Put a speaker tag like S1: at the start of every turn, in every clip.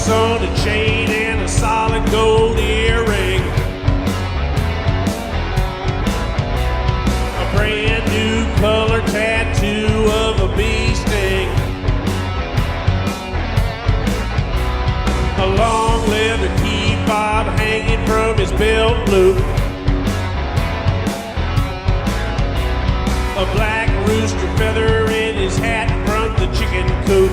S1: Bucks on a chain and a solid gold earring. A brand new color tattoo of a bee sting. A long leather key fob hanging from his belt loop. A black rooster feather in his hat from the chicken coop.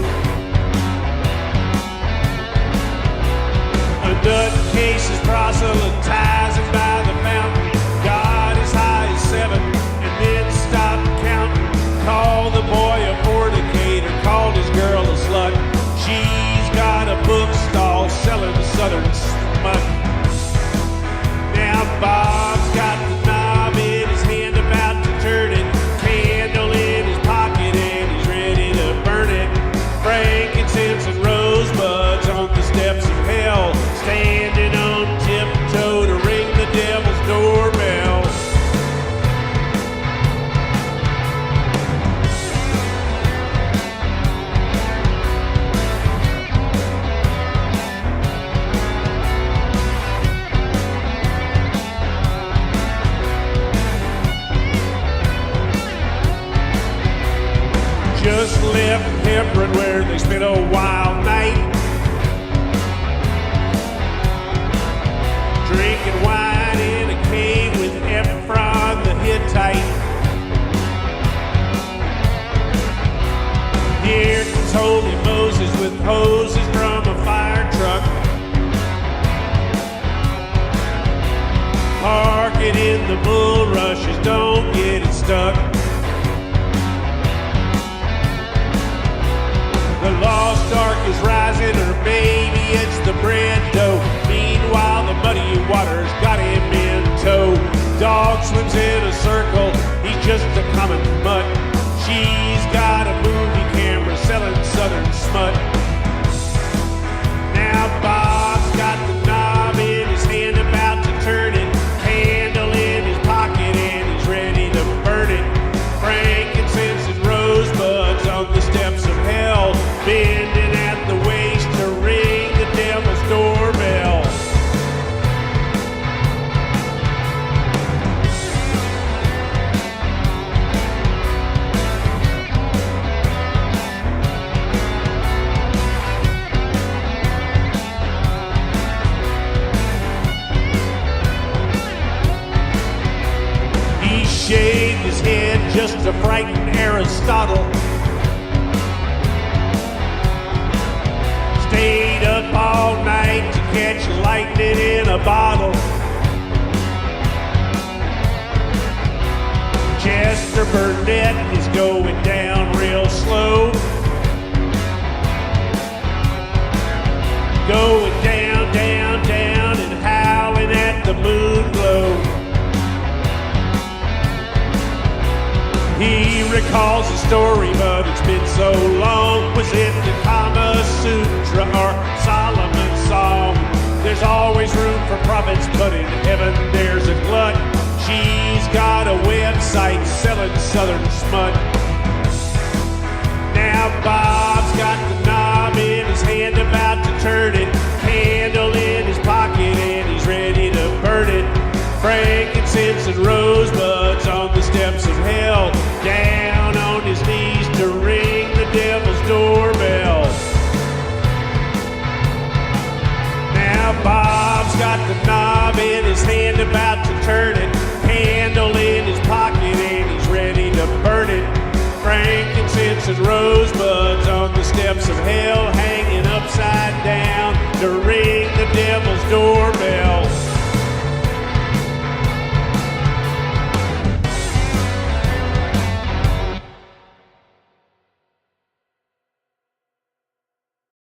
S1: A nutcase is proselytizing by the fountain. God is high as 7 and then stopped counting. Called the boy a fornicator, called his girl a slut. She's got a bookstall selling southern smut. Now Bob's got the knob in his hand about to turn it. Candle in his pocket and he's ready to burn it. Frankincense and rosebuds on the steps of hell. Standing on tiptoe to ring the devil's doorbell. Just left Hebron where they spent a wild night, drinking wine in a cave with Ephron the Hittite. Here comes holy Moses with hoses from a fire truck. Park it in the bulrushes, don't get it stuck. The lost ark is rising, or maybe it's the bread dough. Meanwhile, the muddy waters got him in tow. Dog swims in a circle, he's just a common mutt. She's got a movie camera selling southern smut. Now Bob's got the knob in his hand about to turn it. Candle in his pocket and he's ready to burn it. Frankincense and rosebuds on the steps of hell. Bending at the waist to ring the devil's doorbell. He shaved his head just to frighten Aristotle. Stayed up all night to catch lightning in a bottle. Chester Burnett is going down real slow. Going down, down, down and howling at the moon glow. He recalls the story, but it's been so long. Was it the Kama Sutra or Solomon's Song? There's always room for prophets, but in heaven there's a glut. She's got a website selling southern smut. Now Bob's got the knob in his hand about to turn it. Candle in his pocket and he's ready to burn it. Frankincense and rosebuds on the steps of hell. Down on his knees to ring the devil's doorbell. Now Bob's got the knob in his hand about to turn it. Candle in his pocket and he's ready to burn it. Frankincense and rosebuds on the steps of hell, hanging upside down to ring the devil